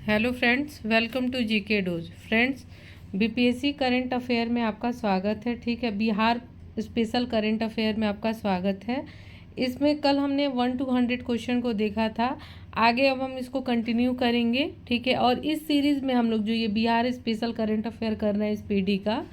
Hello friends, welcome to GK dose. Friends, BPSC current affair में आपका स्वागत है। ठीक है, बिहार स्पेशल करंट अफेयर में आपका स्वागत है। इसमें कल हमने 1 to 100 क्वेश्चन को देखा था। आगे अब हम इसको कंटिन्यू करेंगे। ठीक है, और इस सीरीज़ में हम लोग जो ये बिहार स्पेशल करंट अफेयर कर रहे हैं स्पीडी का,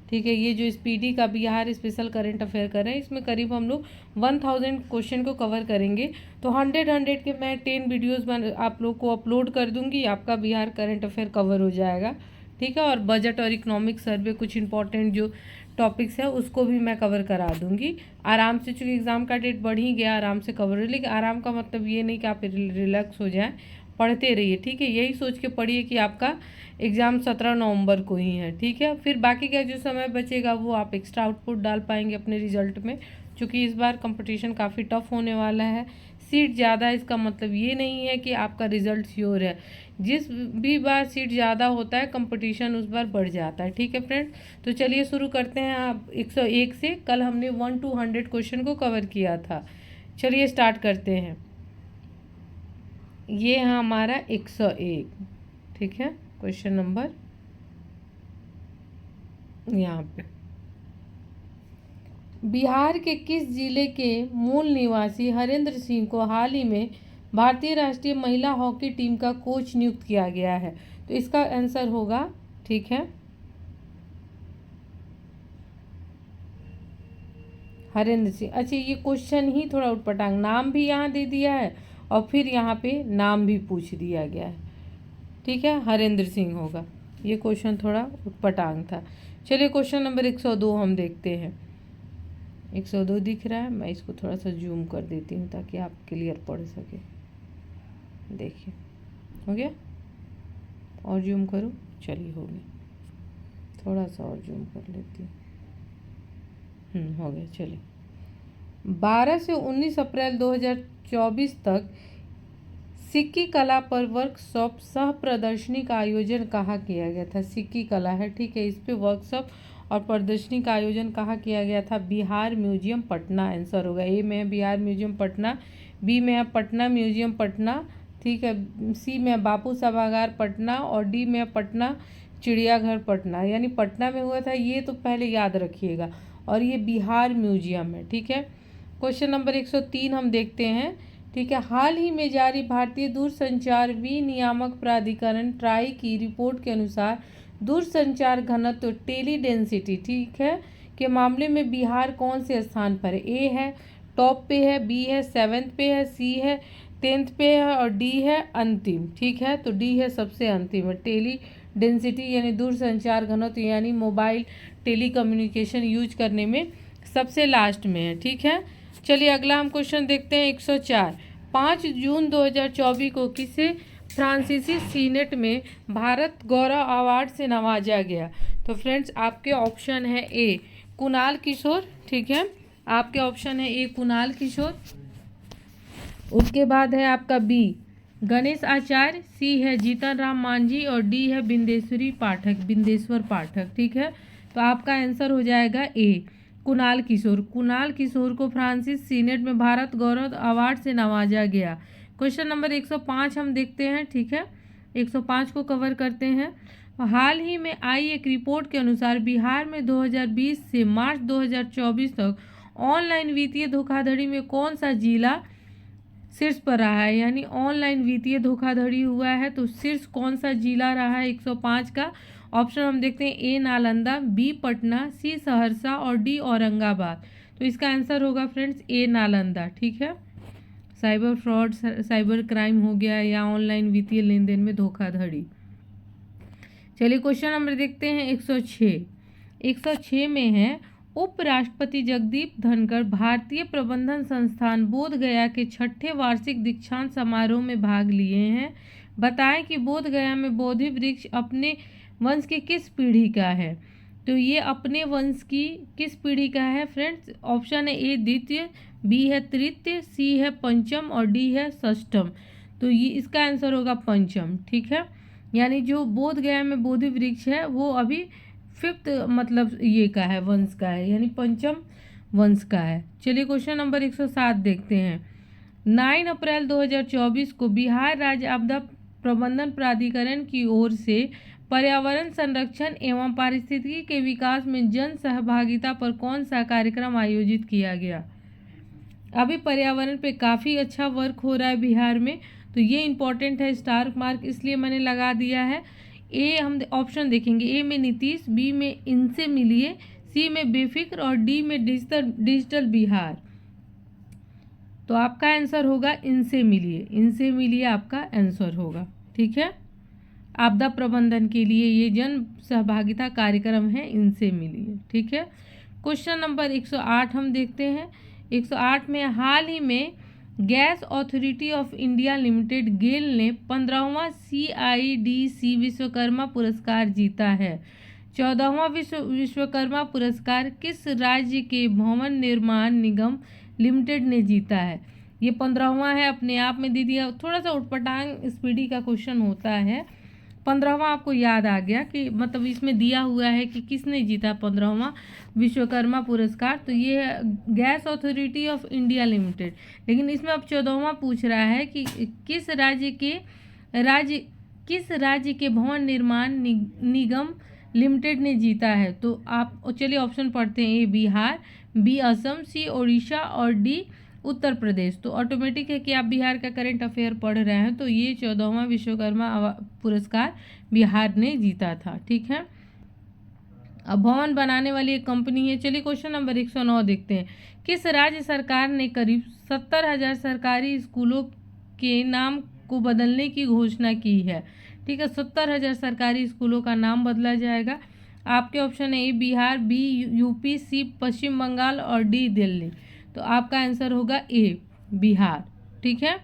ठीक है, ये जो स्पीडी का बिहार स्पेशल करंट अफेयर कर रहे हैं, इसमें करीब हम लोग 1000 क्वेश्चन को कवर करेंगे। तो 100 के मैं 10 वीडियोस आप लोग को अपलोड कर दूंगी, आपका बिहार करंट अफेयर कवर हो जाएगा। ठीक है, और बजट और इकोनॉमिक सर्वे कुछ इंपॉर्टेंट जो टॉपिक्स है उसको भी मैं कवर करा दूंगी आराम से। चूँकि एग्ज़ाम का डेट बढ़ ही गया, आराम से कवर हो। लेकिन आराम का मतलब ये नहीं कि आप रिलैक्स हो जाएं, पढ़ते रहिए। ठीक है, यही सोच के पढ़िए कि आपका एग्ज़ाम 17 नवंबर को ही है। ठीक है, फिर बाकी का जो समय बचेगा वो आप एक्स्ट्रा आउटपुट डाल पाएंगे अपने रिजल्ट में। क्योंकि इस बार कंपटीशन काफ़ी टफ होने वाला है, सीट ज़्यादा है, इसका मतलब ये नहीं है कि आपका रिजल्ट श्योर है। जिस भी बार सीट ज़्यादा होता है कंपटीशन उस बार बढ़ जाता है। ठीक है फ्रेंड, तो चलिए शुरू करते हैं। आप 101 से कल हमने 1 to 100 क्वेश्चन को कवर किया था। चलिए स्टार्ट करते हैं। ये है हमारा 101। ठीक है, क्वेश्चन नंबर यहाँ पे, बिहार के किस जिले के मूल निवासी हरेंद्र सिंह को हाल ही में भारतीय राष्ट्रीय महिला हॉकी टीम का कोच नियुक्त किया गया है? तो इसका आंसर होगा, ठीक है, हरेंद्र सिंह। अच्छा, ये क्वेश्चन ही थोड़ा उटपटांग, नाम भी यहाँ दे दिया है और फिर यहाँ पे नाम भी पूछ दिया गया है। ठीक है, हरेंद्र सिंह होगा। ये क्वेश्चन थोड़ा उटपटांग था। चलिए क्वेश्चन नंबर 102 हम देखते हैं। 102 दिख रहा है, मैं इसको थोड़ा सा जूम कर देती हूँ ताकि आप क्लियर पढ़ सके। देखिए, हो गया? और जूम करूँ? चलिए, हो गया। थोड़ा सा और जूम कर लेती हूँ। हो गया। चलिए, 12 से 19 अप्रैल 2024 तक सिक्की कला पर वर्कशॉप सह प्रदर्शनी का आयोजन कहाँ किया गया था? सिक्की कला है, ठीक है, इस पे वर्कशॉप और प्रदर्शनी का आयोजन कहाँ किया गया था? बिहार म्यूजियम पटना आंसर होगा। ए में है बिहार म्यूजियम पटना, बी में है पटना म्यूजियम पटना, ठीक है, सी में है बापू सभागार पटना और डी में है पटना चिड़ियाघर पटना। यानी पटना में हुआ था ये तो पहले याद रखिएगा, और ये बिहार म्यूजियम है। ठीक है, क्वेश्चन नंबर 103 हम देखते हैं। ठीक है, हाल ही में जारी भारतीय दूरसंचार विनियामक प्राधिकरण ट्राई की रिपोर्ट के अनुसार दूरसंचार घनत्व टेली डेंसिटी, ठीक है, के मामले में बिहार कौन से स्थान पर है? ए है टॉप पे है, बी है 7th पे है, सी है 10th पे है और डी है अंतिम। ठीक है, तो डी है सबसे अंतिम है। टेली डेंसिटी यानी दूरसंचार घनत्व यानी मोबाइल टेली कम्युनिकेशन यूज करने में सबसे लास्ट में है। ठीक है, चलिए अगला हम क्वेश्चन देखते हैं। 104, 5 जून 2024 को किसे फ्रांसीसी सीनेट में भारत गौरव अवार्ड से नवाजा गया? तो फ्रेंड्स, आपके ऑप्शन है ए कुणाल किशोर, ठीक है, आपके ऑप्शन है ए कुणाल किशोर, उसके बाद है आपका बी गणेश आचार्य, सी है जीतन राम मांझी और डी है बिंदेश्वर पाठक। ठीक है, तो आपका आंसर हो जाएगा ए कुणाल किशोर। कुणाल किशोर को फ्रांसीस सीनेट में भारत गौरव अवार्ड से नवाजा गया। क्वेश्चन नंबर 105 हम देखते हैं। ठीक है, 105 को कवर करते हैं। हाल ही में आई एक रिपोर्ट के अनुसार बिहार में 2020 से मार्च 2024 तक ऑनलाइन वित्तीय धोखाधड़ी में कौन सा जिला शीर्ष पर रहा है? यानी ऑनलाइन वित्तीय धोखाधड़ी हुआ है तो शीर्ष कौन सा जिला रहा है 105 का? ऑप्शन हम देखते हैं ए नालंदा, बी पटना, सी सहरसा और डी औरंगाबाद। तो इसका आंसर होगा फ्रेंड्स ए नालंदा। ठीक है, साइबर फ्रॉड, साइबर क्राइम हो गया या ऑनलाइन वित्तीय लेन देन में धोखाधड़ी। चलिए क्वेश्चन नंबर देखते हैं 106। 106 में है उपराष्ट्रपति जगदीप धनखड़ भारतीय प्रबंधन संस्थान बोध गया के 6ठे वार्षिक दीक्षांत समारोह में भाग लिए हैं। बताएं कि बोध गया में बोधि वृक्ष अपने वंश की किस पीढ़ी का है? तो ये अपने वंश की किस पीढ़ी का है फ्रेंड्स? ऑप्शन है ए द्वितीय, बी है तृतीय, सी है पंचम और डी है षष्ठम। तो ये इसका आंसर होगा पंचम। ठीक है, यानी जो बोध गया में बोधि वृक्ष है वो अभी 5th मतलब ये का है, वंश का है, यानी पंचम वंश का है। चलिए क्वेश्चन नंबर 107 देखते हैं। 9 अप्रैल 2024 को बिहार राज्य आपदा प्रबंधन प्राधिकरण की ओर से पर्यावरण संरक्षण एवं पारिस्थितिकी के विकास में जन सहभागिता पर कौन सा कार्यक्रम आयोजित किया गया। अभी पर्यावरण पे काफ़ी अच्छा वर्क हो रहा है बिहार में, तो ये इम्पोर्टेंट है, स्टार मार्क इसलिए मैंने लगा दिया है। ए हम ऑप्शन देखेंगे, ए में नीतीश, बी में इनसे मिलिए, सी में बेफिक्र और डी में डिजिटल बिहार। तो आपका आंसर होगा इनसे मिलिए, इनसे मिलिए आपका आंसर होगा। ठीक है, आपदा प्रबंधन के लिए ये जन सहभागिता कार्यक्रम है, इनसे मिलिए। ठीक है, क्वेश्चन नंबर 108 हम देखते हैं। 108 में हाल ही में gas authority of India limited GAIL ने 15वां CIDC विश्वकर्मा पुरस्कार जीता है। 14वां विश्वकर्मा पुरस्कार किस राज्य के भवन निर्माण निगम लिमिटेड ने जीता है। ये 15वां है, अपने आप में दे दिया। थोड़ा सा उटपटांग स्पीडी का क्वेश्चन होता है। 15वां आपको याद आ गया कि मतलब इसमें दिया हुआ है कि किसने जीता 15वां विश्वकर्मा पुरस्कार, तो ये है gas authority of India limited. लेकिन इसमें अब 14वां पूछ रहा है कि किस राज्य के भवन निर्माण निगम लिमिटेड ने जीता है। तो आप चलिए ऑप्शन पढ़ते हैं। ए बिहार, बी असम, सी ओडिशा और डी उत्तर प्रदेश। तो ऑटोमेटिक है कि आप बिहार का करंट अफेयर पढ़ रहे हैं, तो ये 14वां विश्वकर्मा पुरस्कार बिहार ने जीता था। ठीक है, अब भवन बनाने वाली एक कंपनी है। चलिए क्वेश्चन नंबर 109 देखते हैं। किस राज्य सरकार ने करीब 70,000 सरकारी स्कूलों के नाम को बदलने की घोषणा की है। ठीक है, 70,000 सरकारी स्कूलों का नाम बदला जाएगा। आपके ऑप्शन है ए बिहार, बी यूपी, सी पश्चिम बंगाल और डी दिल्ली। तो आपका आंसर होगा ए बिहार। ठीक है,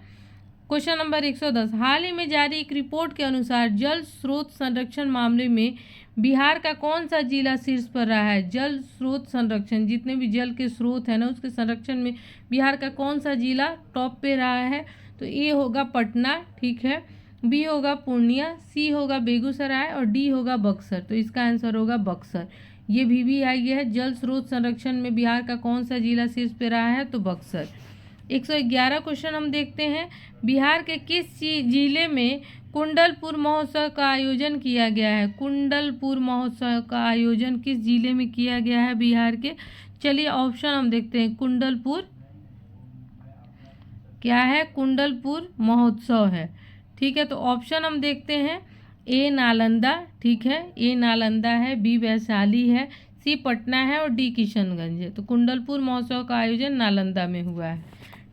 क्वेश्चन नंबर 110। हाल ही में जारी एक रिपोर्ट के अनुसार जल स्रोत संरक्षण मामले में बिहार का कौन सा जिला शीर्ष पर रहा है। जल स्रोत संरक्षण, जितने भी जल के स्रोत हैं ना, उसके संरक्षण में बिहार का कौन सा जिला टॉप पे रहा है। तो ए होगा पटना, ठीक है, बी होगा पूर्णिया, सी होगा बेगूसराय और डी होगा बक्सर। तो इसका आंसर होगा बक्सर। ये भी आई है, जल स्रोत संरक्षण में बिहार का कौन सा जिला शीर्ष पे रहा है, तो बक्सर। 111 क्वेश्चन हम देखते हैं। बिहार के किस जिले में कुंडलपुर महोत्सव का आयोजन किया गया है। कुंडलपुर महोत्सव का आयोजन किस जिले में किया गया है बिहार के। चलिए ऑप्शन हम देखते हैं। कुंडलपुर क्या है, कुंडलपुर महोत्सव है। ठीक है, तो ऑप्शन हम देखते हैं। ए नालंदा, ठीक है, ए नालंदा है, बी वैशाली है, सी पटना है और डी किशनगंज है। तो कुंडलपुर महोत्सव का आयोजन नालंदा में हुआ है।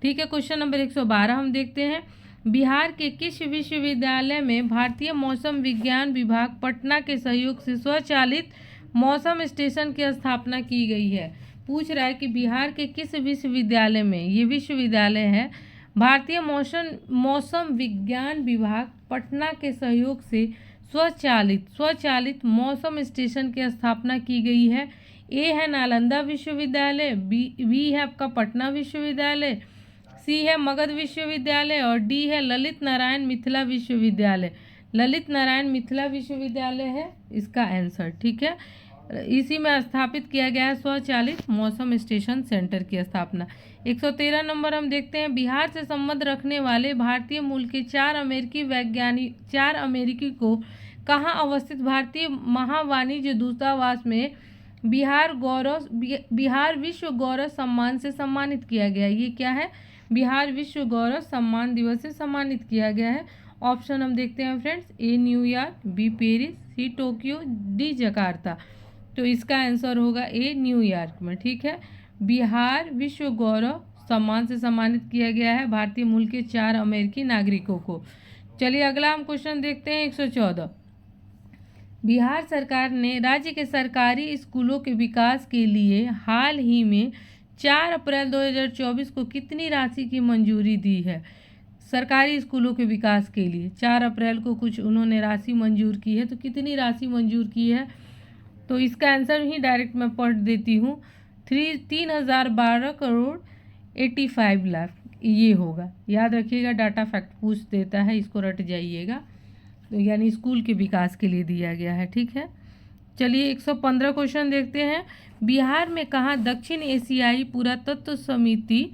ठीक है, क्वेश्चन नंबर 112 हम देखते हैं। बिहार के किस विश्वविद्यालय में भारतीय मौसम विज्ञान विभाग पटना के सहयोग से स्वचालित मौसम स्टेशन की स्थापना की गई है। पूछ रहा है कि बिहार के किस विश्वविद्यालय में, ये विश्वविद्यालय है, भारतीय मौसम विज्ञान विभाग पटना के सहयोग से स्वचालित मौसम स्टेशन की स्थापना की गई है। ए है नालंदा विश्वविद्यालय, बी है आपका पटना विश्वविद्यालय, सी है मगध विश्वविद्यालय और डी है ललित नारायण मिथिला विश्वविद्यालय। ललित नारायण मिथिला विश्वविद्यालय है इसका आंसर। ठीक है, इसी में स्थापित किया गया है स्वचालित मौसम स्टेशन सेंटर की स्थापना। 113 नंबर हम देखते हैं। बिहार से संबंध रखने वाले भारतीय मूल के 4 अमेरिकी को कहाँ अवस्थित भारतीय महावाणिज्य दूतावास में बिहार विश्व गौरव सम्मान से सम्मानित किया गया। ये क्या है, बिहार विश्व गौरव सम्मान दिवस से सम्मानित किया गया है। ऑप्शन हम देखते हैं friends. A New York, B Paris, C Tokyo, D Jakarta. तो इसका आंसर होगा ए न्यूयॉर्क में। ठीक है, बिहार विश्व गौरव सम्मान से सम्मानित किया गया है भारतीय मूल के 4 अमेरिकी नागरिकों को। चलिए अगला हम क्वेश्चन देखते हैं। 114। बिहार सरकार ने राज्य के सरकारी स्कूलों के विकास के लिए हाल ही में 4 अप्रैल 2024 को कितनी राशि की मंजूरी दी है। सरकारी स्कूलों के विकास के लिए 4 अप्रैल को कुछ उन्होंने राशि मंजूर की है। तो कितनी राशि मंजूर की है, तो इसका आंसर ही डायरेक्ट मैं पढ़ देती हूँ। 3,012 करोड़ 85 लाख ये होगा। याद रखिएगा, डाटा फैक्ट पूछ देता है, इसको रट जाइएगा। तो यानी स्कूल के विकास के लिए दिया गया है। ठीक है, चलिए 115 क्वेश्चन देखते हैं। बिहार में कहाँ दक्षिण एशियाई पुरातत्व समिति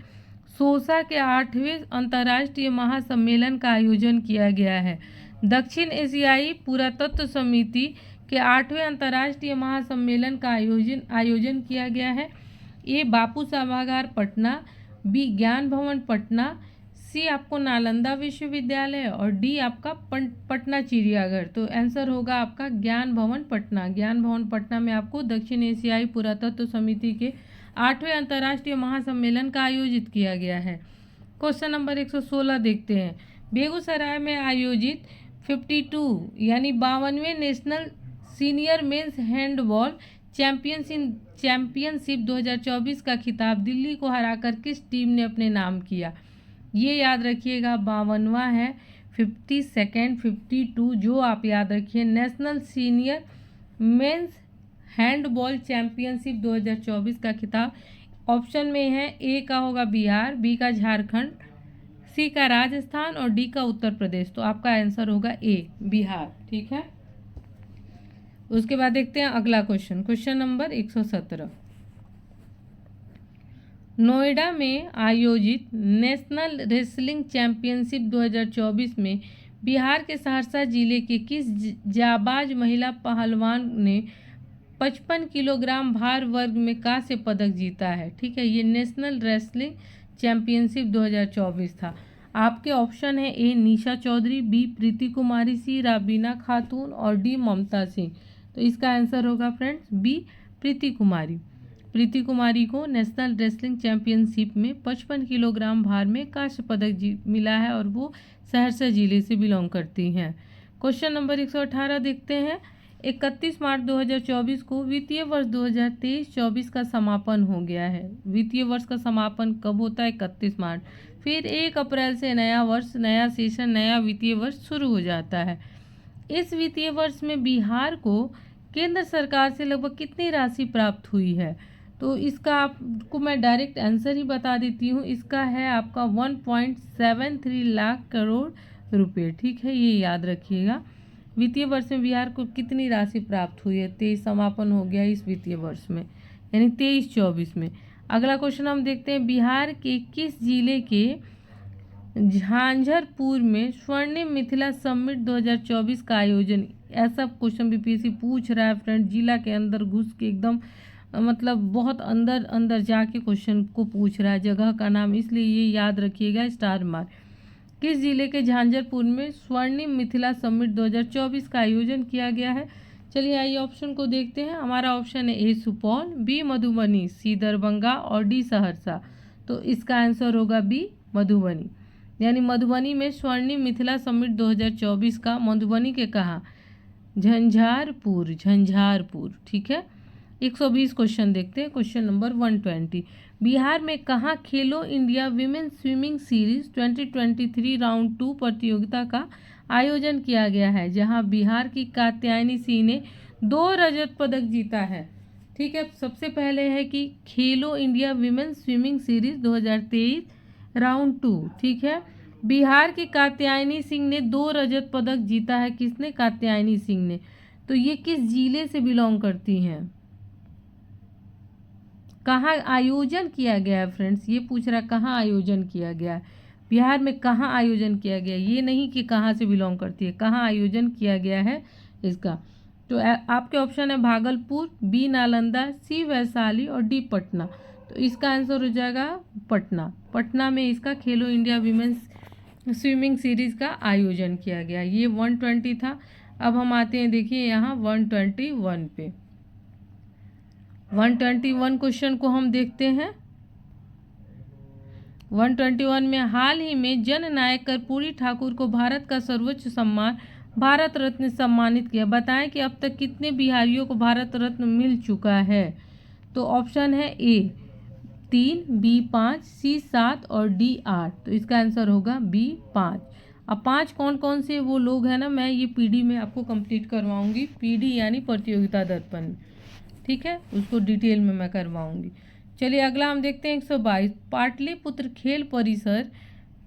सोसा के 8वें अंतर्राष्ट्रीय महासम्मेलन का आयोजन किया गया है? दक्षिण एशियाई पुरातत्व समिति के 8वें अंतर्राष्ट्रीय महासम्मेलन का आयोजन किया गया है। ए बापू सभागार पटना, बी ज्ञान भवन पटना, सी आपको नालंदा विश्वविद्यालय और डी आपका पटना चिड़ियाघर। तो आंसर होगा आपका ज्ञान भवन पटना। ज्ञान भवन पटना में आपको दक्षिण एशियाई पुरातत्व समिति के 8वें अंतर्राष्ट्रीय महासम्मेलन का आयोजित किया गया है। क्वेश्चन नंबर 116 देखते हैं। बेगूसराय में आयोजित 52 यानी 52वें national senior men's handball championship 2024 का खिताब दिल्ली को हराकर किस टीम ने अपने नाम किया? ये याद रखिएगा, 52वां है, 52nd 52 जो आप याद रखिए। National senior men's handball championship 2024 का खिताब ऑप्शन में है, ए का होगा बिहार, बी का झारखंड, सी का राजस्थान और डी का उत्तर प्रदेश। तो आपका आंसर होगा ए बिहार। ठीक है, उसके बाद देखते हैं अगला क्वेश्चन। Question number 117। नोएडा में आयोजित नेशनल रेसलिंग चैंपियनशिप 2024 में बिहार के सहरसा जिले के किस जाबाज महिला पहलवान ने 55 किलोग्राम भार वर्ग में कांस्य पदक जीता है? ठीक है, ये नेशनल रेसलिंग चैंपियनशिप 2024 था। आपके ऑप्शन है, ए निशा चौधरी, बी प्रीति कुमारी, सी राबीना खातून और डी ममता सिंह। तो इसका आंसर होगा फ्रेंड्स बी प्रीति कुमारी। प्रीति कुमारी को नेशनल रेसलिंग चैंपियनशिप में 55 किलोग्राम भार में कांस्य पदक मिला है और वो सहरसा जिले से बिलोंग करती हैं। क्वेश्चन नंबर 118 देखते हैं। 31 मार्च 2024 को वित्तीय वर्ष 2023-24 का समापन हो गया है। वित्तीय वर्ष का समापन कब होता है? 31 मार्च। फिर 1 अप्रैल से नया वर्ष, नया सेशन, नया वित्तीय वर्ष शुरू हो जाता है। इस वित्तीय वर्ष में बिहार को केंद्र सरकार से लगभग कितनी राशि प्राप्त हुई है? तो इसका आपको मैं डायरेक्ट आंसर ही बता देती हूँ। इसका है आपका 1.73 लाख करोड़ रुपए। ठीक है, ये याद रखिएगा। वित्तीय वर्ष में बिहार को कितनी राशि प्राप्त हुई है? 23 समापन हो गया इस वित्तीय वर्ष में, यानी 23-24 में। अगला क्वेश्चन हम देखते हैं। बिहार के किस जिले के झांझरपुर में स्वर्णिम मिथिला समिट 2024 का आयोजन? ऐसा क्वेश्चन बीपीएससी पूछ रहा है फ्रेंड, जिला के अंदर घुस के एकदम मतलब बहुत अंदर अंदर जाके क्वेश्चन को पूछ रहा है, जगह का नाम, इसलिए ये याद रखिएगा स्टार मार्क। किस जिले के झांझरपुर में स्वर्णिम मिथिला समिट 2024 का आयोजन किया गया है? चलिए आइए ऑप्शन को देखते हैं। हमारा ऑप्शन है, ए सुपौल, बी मधुबनी, सी दरभंगा और डी सहरसा। तो इसका आंसर होगा बी मधुबनी। यानी मधुबनी में स्वर्णिम मिथिला समिट 2024 का, मधुबनी के कहाँ? झंझारपुर, झंझारपुर। ठीक है, 120 क्वेश्चन देखते हैं। Question number 120। बिहार में कहाँ खेलो India women swimming series 2023 round 2 प्रतियोगिता का आयोजन किया गया है, जहां बिहार की कात्यायनी सिंह ने 2 रजत पदक जीता है? ठीक है, सबसे पहले है कि खेलो India women swimming series 2023 round 2। ठीक है, बिहार की कात्यायनी सिंह ने 2 रजत पदक जीता है। किसने? कात्यायनी सिंह ने। तो ये किस जिले से बिलोंग करती हैं? कहाँ आयोजन किया गया है फ्रेंड्स? ये पूछ रहा कहाँ आयोजन किया गया है, बिहार में कहाँ आयोजन किया गया, ये नहीं कि कहाँ से बिलोंग करती है, कहाँ आयोजन किया गया है इसका। तो आपके ऑप्शन है भागलपुर, बी नालंदा, सी वैशाली और डी पटना। तो इसका आंसर हो जाएगा पटना। पटना में इसका खेलो इंडिया वीमेंस स्विमिंग सीरीज का आयोजन किया गया। ये 120 था। अब हम आते हैं, देखिए यहाँ 121 पे। 121 क्वेश्चन को हम देखते हैं। 121 में हाल ही में जननायक कर्पूरी ठाकुर को भारत का सर्वोच्च सम्मान भारत रत्न सम्मानित किया। बताएं कि अब तक कितने बिहारियों को भारत रत्न मिल चुका है? तो ऑप्शन है, ए 3, बी 5, सी 7 और डी 8। तो इसका आंसर होगा बी 5। अब 5 कौन कौन से वो लोग हैं ना, मैं ये पीडी में आपको कंप्लीट करवाऊंगी। पीडी यानी प्रतियोगिता दर्पण, ठीक है, उसको डिटेल में मैं करवाऊंगी। चलिए अगला हम देखते हैं 122। पाटलिपुत्र खेल परिसर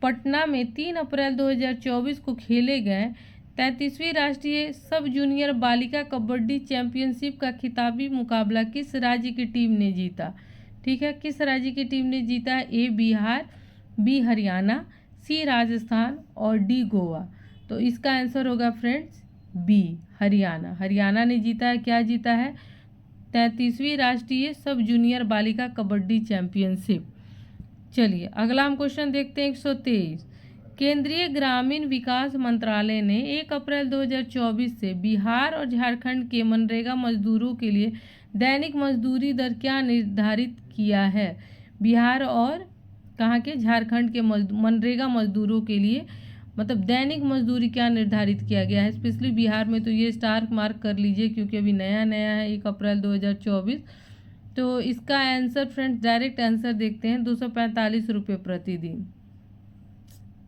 पटना में 3 अप्रैल 2024 को खेले गए 33वीं राष्ट्रीय सब जूनियर बालिका कबड्डी चैंपियनशिप का खिताबी मुकाबला किस राज्य की टीम ने जीता? ठीक है, किस राज्य की टीम ने जीता? ए बिहार, बी हरियाणा, सी राजस्थान और डी गोवा। तो इसका आंसर होगा फ्रेंड्स बी हरियाणा। हरियाणा ने जीता है, क्या जीता है? 33वीं राष्ट्रीय सब जूनियर बालिका कबड्डी चैंपियनशिप। चलिए अगला हम क्वेश्चन देखते हैं 123। केंद्रीय ग्रामीण विकास मंत्रालय ने 1 अप्रैल 2024 से बिहार और झारखंड के मनरेगा मजदूरों के लिए दैनिक मजदूरी दर क्या निर्धारित किया है? बिहार और कहाँ के? झारखंड के मनरेगा मजदूरों के लिए मतलब दैनिक मजदूरी क्या निर्धारित किया गया है? स्पेशली बिहार में तो ये स्टार मार्क कर लीजिए क्योंकि अभी नया नया है 1 अप्रैल 2024। तो इसका आंसर फ्रेंड्स डायरेक्ट आंसर देखते हैं 245 रुपये प्रतिदिन।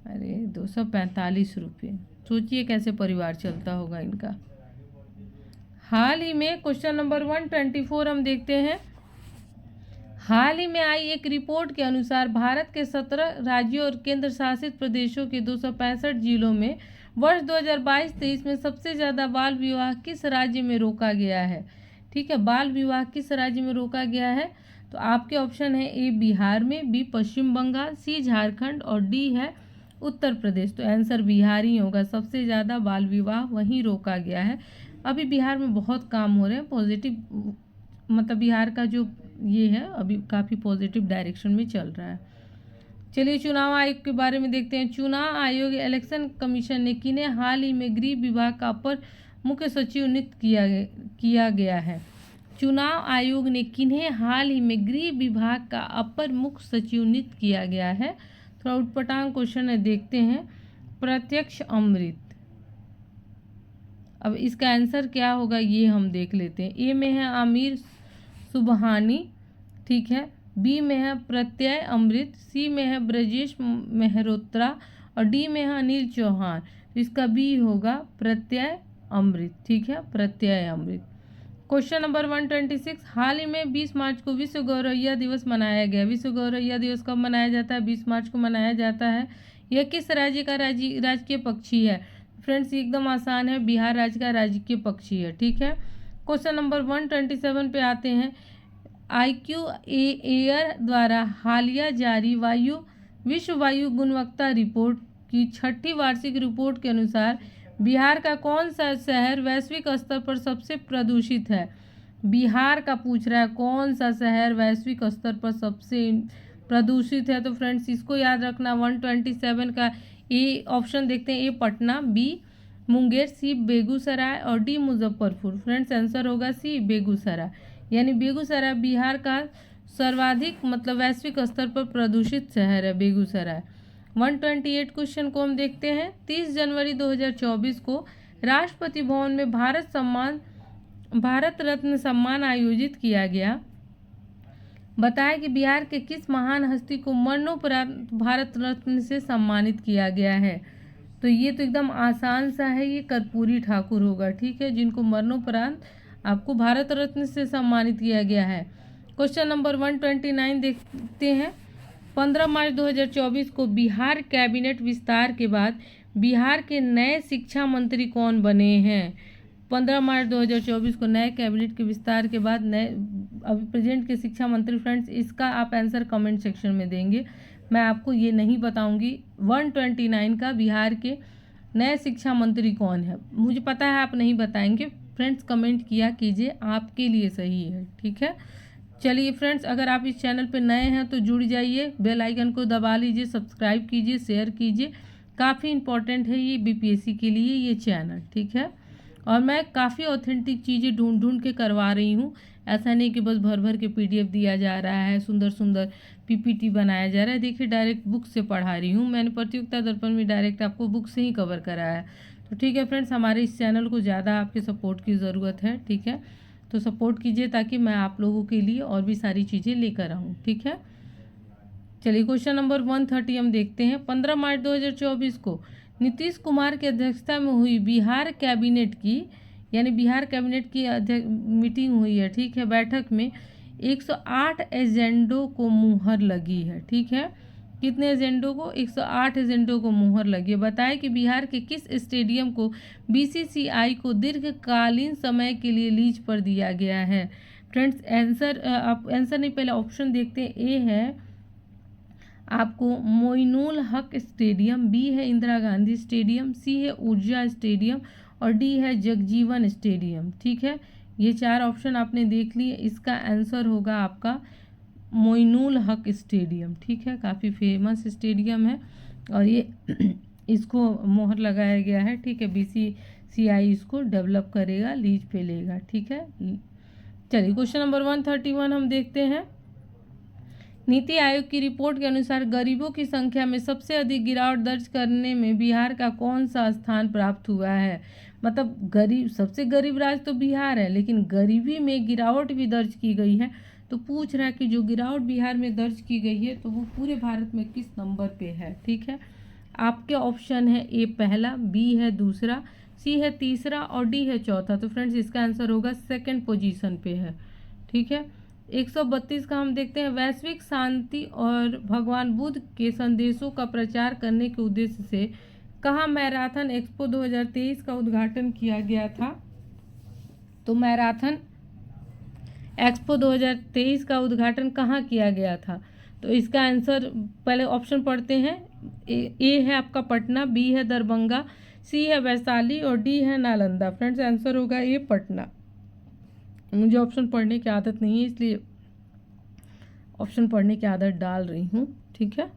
अरे 245 रुपये, सोचिए कैसे परिवार चलता होगा इनका। हाल ही में क्वेश्चन नंबर 124 हम देखते हैं। हाल ही में आई एक रिपोर्ट के अनुसार भारत के 17 राज्यों और केंद्र शासित प्रदेशों के 265 जिलों में वर्ष 2022-23 में सबसे ज़्यादा बाल विवाह किस राज्य में रोका गया है? ठीक है, बाल विवाह किस राज्य में रोका गया है? तो आपके ऑप्शन है ए बिहार में, बी पश्चिम बंगाल, सी झारखंड और डी है उत्तर प्रदेश। तो आंसर बिहार ही होगा, सबसे ज़्यादा बाल विवाह वहीं रोका गया है। अभी बिहार में बहुत काम हो रहे हैं, पॉजिटिव मतलब बिहार का जो ये है अभी काफ़ी पॉजिटिव डायरेक्शन में चल रहा है। चलिए चुनाव आयोग के बारे में देखते हैं। चुनाव आयोग इलेक्शन कमीशन ने किन्हें हाल ही में गृह विभाग का अपर मुख्य सचिव नियुक्त किया गया है? चुनाव आयोग ने किन्हें हाल ही में गृह विभाग का अपर मुख्य सचिव नियुक्त किया गया है? थोड़ा उटपटांग क्वेश्चन है, देखते हैं। प्रत्यक्ष अमृत। अब इसका आंसर क्या होगा ये हम देख लेते हैं। ए में है आमिर सुबहानी, ठीक है, बी में है प्रत्यय अमृत, सी में है ब्रजेश मेहरोत्रा और डी में है अनिल चौहान। तो इसका बी होगा प्रत्यय अमृत, ठीक है, प्रत्यय अमृत। Question number 126। हाल ही में 20 मार्च को विश्व गौरैया दिवस मनाया गया। विश्व गौरैया दिवस कब मनाया जाता है? 20 मार्च को मनाया जाता है। यह किस राज्य का राजकीय पक्षी है? फ्रेंड्स एकदम आसान है, बिहार राज्य का राजकीय पक्षी है, ठीक है। क्वेश्चन नंबर 127 पे आते हैं। IQAir द्वारा हालिया जारी विश्व वायु गुणवत्ता रिपोर्ट की 6ठी वार्षिक रिपोर्ट के अनुसार बिहार का कौन सा शहर वैश्विक स्तर पर सबसे प्रदूषित है? बिहार का पूछ रहा है कौन सा शहर वैश्विक स्तर पर सबसे प्रदूषित है। तो फ्रेंड्स इसको याद रखना। 127 का ए ऑप्शन देखते हैं। ए पटना, बी मुंगेर, सी बेगूसराय और डी मुजफ्फरपुर। फ्रेंड्स आंसर होगा सी बेगूसराय, यानी बेगूसराय बिहार का सर्वाधिक मतलब वैश्विक स्तर पर प्रदूषित शहर है बेगूसराय। 128 क्वेश्चन को हम देखते हैं। 30 जनवरी 2024 को राष्ट्रपति भवन में भारत रत्न सम्मान आयोजित किया गया। बताया कि बिहार के किस महान हस्ती को मरणोपरांत भारत रत्न से सम्मानित किया गया है? तो ये तो एकदम आसान सा है, ये कर्पूरी ठाकुर होगा, ठीक है, जिनको मरणोपरांत आपको भारत रत्न से सम्मानित किया गया है। क्वेश्चन नंबर 129 देखते हैं। 15 मार्च 2024 को बिहार कैबिनेट विस्तार के बाद बिहार के नए शिक्षा मंत्री कौन बने हैं? 15 मार्च 2024 को नए कैबिनेट के विस्तार के बाद नए अभी प्रेजेंट के शिक्षा मंत्री। फ्रेंड्स इसका आप आंसर कमेंट सेक्शन में देंगे, मैं आपको ये नहीं बताऊंगी। 129 का बिहार के नए शिक्षा मंत्री कौन है, मुझे पता है आप नहीं बताएंगे। फ्रेंड्स कमेंट किया कीजिए, आपके लिए सही है, ठीक है। चलिए फ्रेंड्स, अगर आप इस चैनल पर नए हैं तो जुड़ जाइए, बेल आइकन को दबा लीजिए, सब्सक्राइब कीजिए, शेयर कीजिए। काफ़ी इंपॉर्टेंट है ये बीपीएससी के लिए ये चैनल, ठीक है। और मैं काफ़ी ऑथेंटिक चीज़ें ढूंढ के करवा रही हूँ। ऐसा नहीं कि बस भर भर के पीडीएफ दिया जा रहा है, सुंदर सुंदर पीपीटी बनाया जा रहा है। देखिए डायरेक्ट बुक से पढ़ा रही हूँ मैंने, प्रतियोगिता दर्पण में डायरेक्ट आपको बुक से ही कवर कराया है। तो ठीक है फ्रेंड्स, हमारे इस चैनल को ज़्यादा आपके सपोर्ट की ज़रूरत है, ठीक है। तो सपोर्ट कीजिए ताकि मैं आप लोगों के लिए और भी सारी चीज़ें लेकर आऊँ, ठीक है। चलिए क्वेश्चन नंबर 130 हम देखते हैं। 15 मार्च 2024 को नीतीश कुमार की अध्यक्षता में हुई बिहार कैबिनेट की, यानी बिहार कैबिनेट की मीटिंग हुई है, ठीक है। बैठक में 108 एजेंडों को मुहर लगी है, ठीक है। कितने एजेंडों को? 108 एजेंडों को मुहर लगी है। बताएं कि बिहार के किस स्टेडियम को बीसीसीआई को दीर्घकालीन समय के लिए लीज पर दिया गया है? फ्रेंड्स आंसर नहीं, पहले ऑप्शन देखते हैं। ए है आपको मोइनुल हक स्टेडियम, बी है इंदिरा गांधी स्टेडियम, सी है ऊर्जा स्टेडियम और डी है जगजीवन स्टेडियम। ठीक है, ये 4 ऑप्शन आपने देख लिए। इसका आंसर होगा आपका मोइनुल हक स्टेडियम। ठीक है, काफ़ी फेमस स्टेडियम है और ये इसको मोहर लगाया गया है। ठीक है, BCCI इसको डेवलप करेगा, लीज पे लेगा। ठीक है, चलिए क्वेश्चन नंबर 131 हम देखते हैं। नीति आयोग की रिपोर्ट के अनुसार गरीबों की संख्या में सबसे अधिक गिरावट दर्ज करने में बिहार का कौन सा स्थान प्राप्त हुआ है? मतलब गरीब, सबसे गरीब राज्य तो बिहार है, लेकिन गरीबी में गिरावट भी दर्ज की गई है। तो पूछ रहा है कि जो गिरावट बिहार में दर्ज की गई है तो वो पूरे भारत में किस नंबर पे है। ठीक है, आपके ऑप्शन है ए पहला, बी है दूसरा, सी है तीसरा और डी है चौथा। तो फ्रेंड्स इसका आंसर होगा सेकंड पोजीशन पे है। ठीक है, 132 का हम देखते हैं। वैश्विक शांति और भगवान बुद्ध के संदेशों का प्रचार करने के उद्देश्य से कहाँ मैराथन एक्सपो 2023 का उद्घाटन किया गया था? तो मैराथन एक्सपो 2023 का उद्घाटन कहाँ किया गया था? तो इसका आंसर पहले ऑप्शन पढ़ते हैं। ए है आपका पटना, बी है दरभंगा, सी है वैशाली और डी है नालंदा। फ्रेंड्स आंसर होगा ए पटना। मुझे ऑप्शन पढ़ने की आदत नहीं है, इसलिए ऑप्शन पढ़ने की आदत डाल रही हूँ। ठीक है,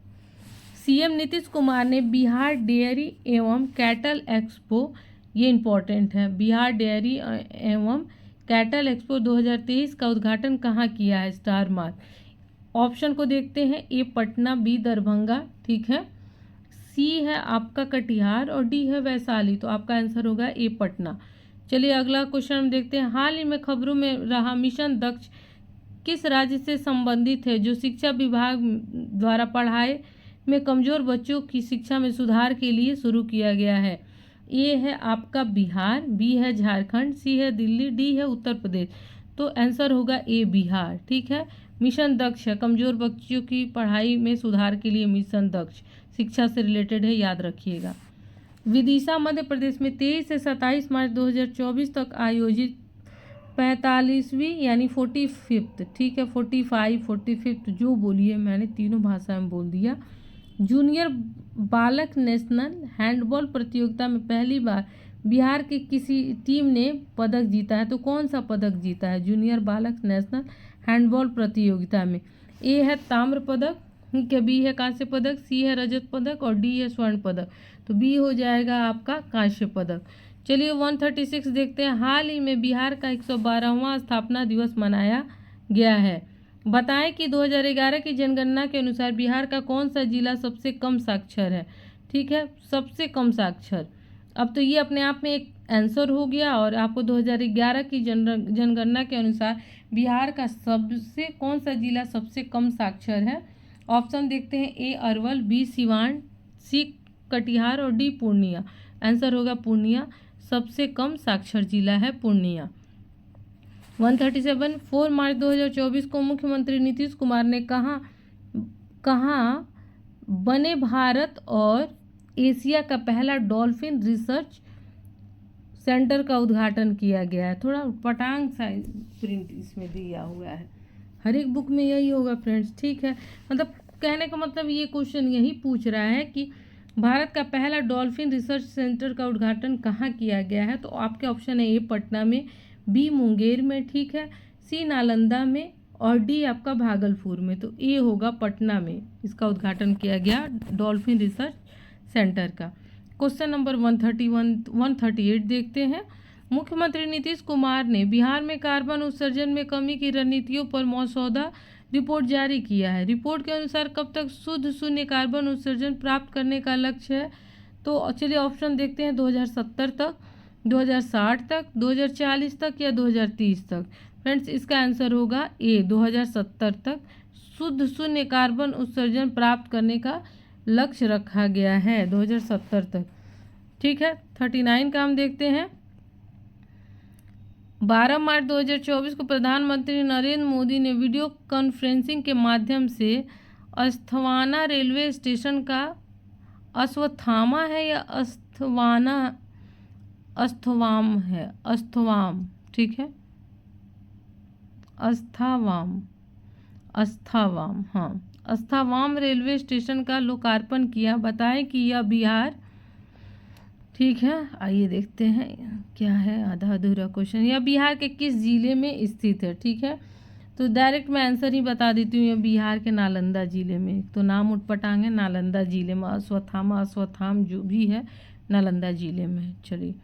सीएम नीतीश कुमार ने बिहार डेयरी एवं कैटल एक्सपो, ये इंपॉर्टेंट है, बिहार डेयरी एवं कैटल एक्सपो 2023 का उद्घाटन कहाँ किया है? Star mark. ऑप्शन को देखते हैं, ए पटना, बी दरभंगा, ठीक है, सी है आपका कटिहार और डी है वैशाली। तो आपका आंसर होगा ए पटना। चलिए अगला क्वेश्चन हम देखते हैं। हाल ही में खबरों में रहा मिशन दक्ष किस राज्य से संबंधित है, जो शिक्षा विभाग द्वारा पढ़ाई में कमजोर बच्चों की शिक्षा में सुधार के लिए शुरू किया गया है? ए है आपका बिहार, बी है झारखंड, सी है दिल्ली, डी है उत्तर प्रदेश। तो आंसर होगा ए बिहार। ठीक है, मिशन दक्ष है, कमजोर बच्चों की पढ़ाई में सुधार के लिए मिशन दक्ष, शिक्षा से रिलेटेड है, याद रखिएगा। विदिशा मध्य प्रदेश में 23 से 27 मार्च 2024 तक आयोजित 45वीं यानी 45th, ठीक है 45 45th जो बोलिए, मैंने तीनों भाषा में बोल दिया, जूनियर बालक नेशनल हैंडबॉल प्रतियोगिता में पहली बार बिहार की किसी टीम ने पदक जीता है। तो कौन सा पदक जीता है जूनियर बालक नेशनल हैंडबॉल प्रतियोगिता में? ए है ताम्र पदक, ठीक है, बी है कांस्य पदक, सी है रजत पदक और डी है स्वर्ण पदक। तो बी हो जाएगा आपका कांस्य पदक। चलिए 136 देखते हैं। हाल ही में बिहार का 112वां स्थापना दिवस मनाया गया है। बताएं कि 2011 की जनगणना के अनुसार बिहार का कौन सा जिला सबसे कम साक्षर है? ठीक है, सबसे कम साक्षर। अब तो ये अपने आप में एक आंसर हो गया और आपको 2011 की जनगणना के अनुसार बिहार का सबसे कौन सा जिला सबसे कम साक्षर है? ऑप्शन देखते हैं, ए अरवल, बी सिवान, सी कटिहार और डी पूर्णिया। आंसर होगा पूर्णिया, सबसे कम साक्षर जिला है पूर्णिया। 137 4 मार्च 2024 को मुख्यमंत्री नीतीश कुमार ने कहाँ बने भारत और एशिया का पहला डॉल्फिन रिसर्च सेंटर का उद्घाटन किया गया है? थोड़ा पटांग सा प्रिंट इसमें दिया हुआ है, हर एक बुक में यही होगा फ्रेंड्स। ठीक है, मतलब कहने का मतलब ये क्वेश्चन यही पूछ रहा है कि भारत का पहला डॉल्फिन रिसर्च सेंटर का उद्घाटन कहाँ किया गया है? तो आपके ऑप्शन है, ए पटना में, बी मुंगेर में, ठीक है, सी नालंदा में और डी आपका भागलपुर में। तो ए होगा पटना में इसका उद्घाटन किया गया डॉल्फिन रिसर्च सेंटर का। क्वेश्चन नंबर 138 देखते हैं। मुख्यमंत्री नीतीश कुमार ने बिहार में कार्बन उत्सर्जन में कमी की रणनीतियों पर मसौदा रिपोर्ट जारी किया है। रिपोर्ट के अनुसार कब तक शुद्ध शून्य कार्बन उत्सर्जन प्राप्त करने का लक्ष्य है? तो चलिए ऑप्शन देखते हैं, 2070 तक, 2060 तक, 2040 तक या 2030 तक। फ्रेंड्स इसका आंसर होगा ए 2070 तक शुद्ध शून्य कार्बन उत्सर्जन प्राप्त करने का लक्ष्य रखा गया है, 2070 तक। ठीक है, 39 का हम देखते हैं। 12 मार्च 2024 को प्रधानमंत्री नरेंद्र मोदी ने वीडियो कॉन्फ्रेंसिंग के माध्यम से अस्थवाना रेलवे स्टेशन का, अश्वत्थामा है या अस्थवाना, अस्थवाम है, अस्थवाम, ठीक है, अस्थावाम, अस्थावाम, हाँ, अस्थावाम रेलवे स्टेशन का लोकार्पण किया। बताएं कि यह बिहार, ठीक है, आइए देखते हैं क्या है, आधा अधूरा क्वेश्चन, यह बिहार के किस जिले में स्थित है। ठीक है, तो डायरेक्ट मैं आंसर ही बता देती हूँ, यह बिहार के नालंदा जिले में, तो नाम उटपटांग है, नालंदा जिले में, अश्वत्थाम जो भी है नालंदा जिले में। चलिए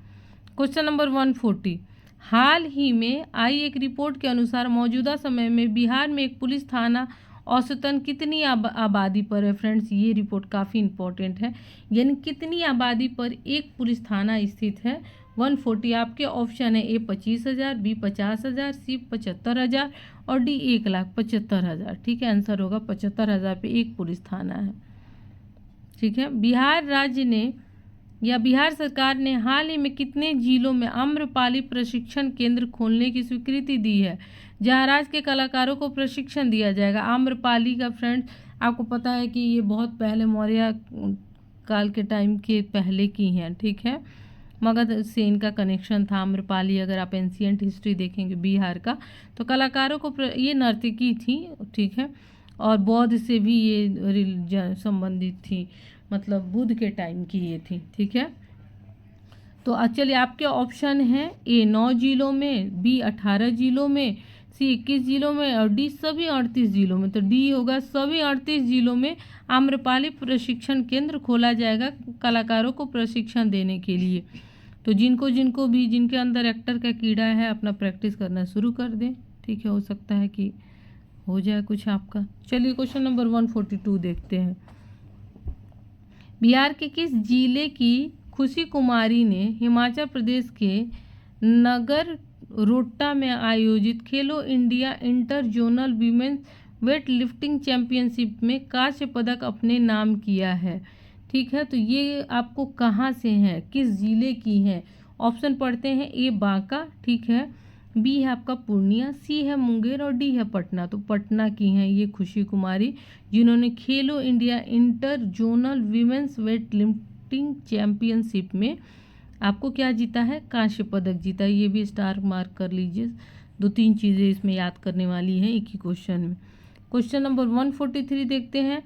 क्वेश्चन नंबर 140, हाल ही में आई एक रिपोर्ट के अनुसार मौजूदा समय में बिहार में एक पुलिस थाना औसतन कितनी आबादी पर है। फ्रेंड्स, ये रिपोर्ट काफ़ी इंपॉर्टेंट है, यानी कितनी आबादी पर एक पुलिस थाना स्थित है। 140 आपके ऑप्शन है, ए 25,000, बी 50,000, सी 75,000 और डी 1,75,000। ठीक है, आंसर होगा 75,000 पे एक पुलिस थाना है। ठीक है, बिहार राज्य ने या बिहार सरकार ने हाल ही में कितने जिलों में आम्रपाली प्रशिक्षण केंद्र खोलने की स्वीकृति दी है, जहां राज्य के कलाकारों को प्रशिक्षण दिया जाएगा। आम्रपाली का फ्रेंड्स आपको पता है कि ये बहुत पहले मौर्य काल के टाइम के पहले की हैं। ठीक है, मगध से इनका कनेक्शन था आम्रपाली। अगर आप एंशियंट हिस्ट्री देखेंगे बिहार का, तो कलाकारों को ये नर्तकी थी। ठीक है, और बौद्ध से भी ये संबंधित थी, मतलब बुद्ध के टाइम की ये थी। ठीक है, तो चलिए आपके ऑप्शन हैं, ए 9 जिलों में, बी 18 जिलों में, सी 21 जिलों में और डी सभी 38 जिलों में। तो डी होगा, सभी 38 जिलों में आम्रपाली प्रशिक्षण केंद्र खोला जाएगा कलाकारों को प्रशिक्षण देने के लिए। तो जिनको भी जिनके अंदर एक्टर का कीड़ा है, अपना प्रैक्टिस करना शुरू कर दें। ठीक है, हो सकता है कि हो जाए कुछ आपका। चलिए क्वेश्चन नंबर 142 देखते हैं, बिहार के किस जिले की खुशी कुमारी ने हिमाचल प्रदेश के नगर रोटा में आयोजित खेलो India inter zonal women's weight lifting championship में कांस्य पदक अपने नाम किया है। ठीक है, तो ये आपको कहाँ से हैं, किस जिले की हैं। ऑप्शन पढ़ते हैं, ए बांका, ठीक है, बी है आपका पूर्णिया, सी है मुंगेर और डी है पटना। तो पटना की हैं ये खुशी कुमारी, जिन्होंने खेलो India inter zonal women's weight lifting championship में आपको क्या जीता है, कांस्य पदक जीता। ये भी स्टार मार्क कर लीजिए, 2-3 चीज़ें इसमें याद करने वाली हैं एक ही क्वेश्चन में। क्वेश्चन नंबर 143 देखते हैं,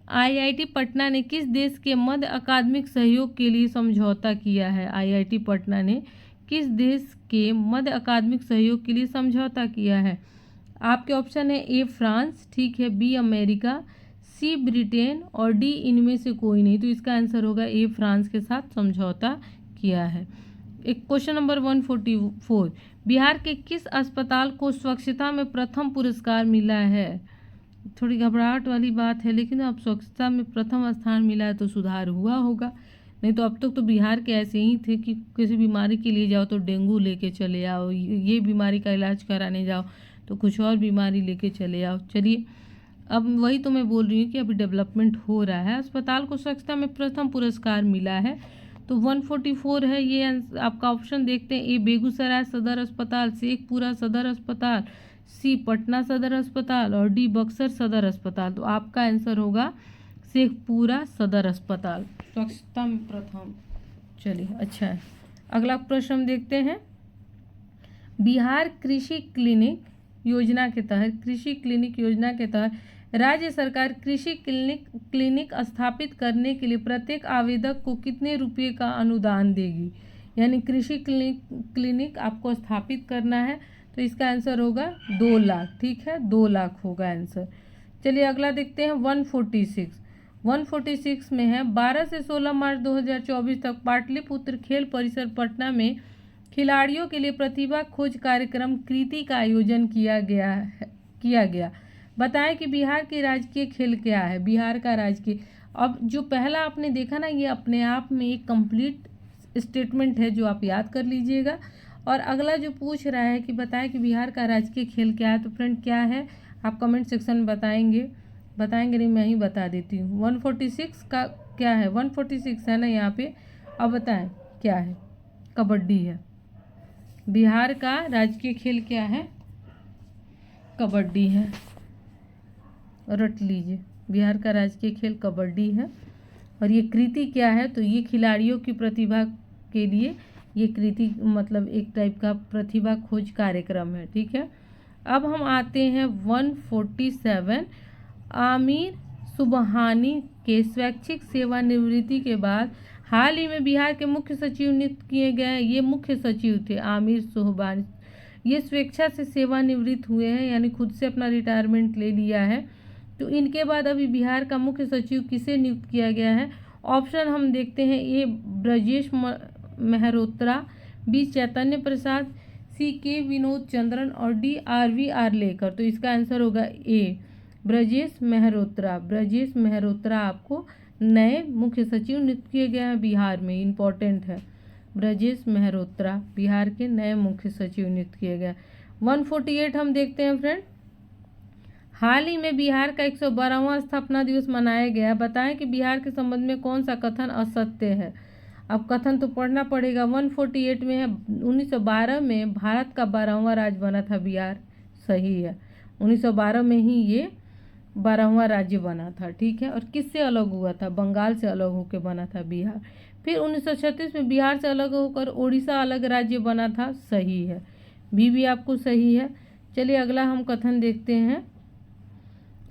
आईआईटी पटना ने किस देश के मध्य अकादमिक सहयोग के लिए समझौता किया है। आईआईटी पटना ने किस देश के मध्य अकादमिक सहयोग के लिए समझौता किया है। आपके ऑप्शन है, ए फ्रांस, ठीक है, बी अमेरिका, सी ब्रिटेन और डी इनमें से कोई नहीं। तो इसका आंसर होगा ए फ्रांस के साथ समझौता किया है। एक क्वेश्चन नंबर 144, बिहार के किस अस्पताल को स्वच्छता में प्रथम पुरस्कार मिला है। थोड़ी घबराहट वाली बात है, लेकिन अब स्वच्छता में प्रथम स्थान मिला है तो सुधार हुआ होगा, नहीं तो अब तक तो बिहार के ऐसे ही थे कि किसी बीमारी के लिए जाओ तो डेंगू लेके चले आओ, ये बीमारी का इलाज कराने जाओ तो कुछ और बीमारी लेके चले आओ। चलिए, अब वही तो मैं बोल रही हूँ कि अभी डेवलपमेंट हो रहा है। अस्पताल को स्वच्छता में प्रथम पुरस्कार मिला है, तो 144 है ये आपका ऑप्शन। देखते हैं, ए बेगूसराय सदर अस्पताल, शेखपुरा सदर अस्पताल, सी पटना सदर अस्पताल और डी बक्सर सदर अस्पताल। तो आपका आंसर होगा शेखपुरा सदर अस्पताल, स्वच्छता में प्रथम। चलिए, अच्छा है, अगला प्रश्न हम देखते हैं, बिहार कृषि क्लिनिक योजना के तहत राज्य सरकार कृषि क्लिनिक स्थापित करने के लिए प्रत्येक आवेदक को कितने रुपए का अनुदान देगी। यानी कृषि क्लिनिक आपको स्थापित करना है, तो इसका आंसर होगा 2 लाख। ठीक है, 2 लाख होगा आंसर। चलिए अगला देखते हैं, 146 में है, 12 से 16 मार्च 2024 तक पाटलिपुत्र खेल परिसर पटना में खिलाड़ियों के लिए प्रतिभा खोज कार्यक्रम कृति का आयोजन किया गया। बताएं कि बिहार की राजकीय खेल क्या है। बिहार का राजकीय, अब जो पहला आपने देखा ना, ये अपने आप में एक कंप्लीट स्टेटमेंट है जो आप याद कर लीजिएगा। और अगला जो पूछ रहा है कि बताएं कि बिहार का राजकीय खेल क्या है, तो फ्रेंड क्या है आप कमेंट सेक्शन में बताएंगे नहीं, मैं ही बता देती हूँ। 146 का क्या है, 146 है ना यहाँ पे। अब बताएं क्या है, कबड्डी है। बिहार का राजकीय खेल क्या है, कबड्डी है, रट लीजिए, बिहार का राजकीय खेल कबड्डी है। और ये कृति क्या है, तो ये खिलाड़ियों की प्रतिभा के लिए ये कृति मतलब एक टाइप का प्रतिभा खोज कार्यक्रम है। ठीक है, अब हम आते हैं 147। आमिर सुबहानी के स्वैच्छिक सेवानिवृत्ति के बाद हाल ही में बिहार के मुख्य सचिव नियुक्त किए गए हैं। ये मुख्य सचिव थे आमिर सुबहानी, ये स्वेच्छा से सेवानिवृत्त हुए हैं, यानी खुद से अपना रिटायरमेंट ले लिया है। तो इनके बाद अभी बिहार का मुख्य सचिव किसे नियुक्त किया गया है? ऑप्शन हम देखते हैं, ए ब्रजेश मेहरोत्रा, बी चैतन्य प्रसाद, सी के विनोद चंद्रन और डी आर.वी. आर्लेकर। तो इसका आंसर होगा ए ब्रजेश मेहरोत्रा। ब्रजेश मेहरोत्रा आपको नए मुख्य सचिव नियुक्त किए गए हैं बिहार में, इम्पोर्टेंट है। ब्रजेश मेहरोत्रा बिहार के नए मुख्य सचिव नियुक्त किए गए। 148 हम देखते हैं फ्रेंड। हाल ही में बिहार का 112वां स्थापना दिवस मनाया गया। बताएं कि बिहार के संबंध में कौन सा कथन असत्य है। अब कथन तो पढ़ना पड़ेगा। 148 में है 1912 में भारत का 12वां राज्य बना था बिहार। सही है, 1912 में ही ये 12वां राज्य बना था। ठीक है, और किससे अलग हुआ था? बंगाल से अलग होकर बना था बिहार। फिर 1936 में बिहार से अलग होकर उड़ीसा अलग राज्य बना था। सही है, भी आपको सही है। चलिए अगला हम कथन देखते हैं।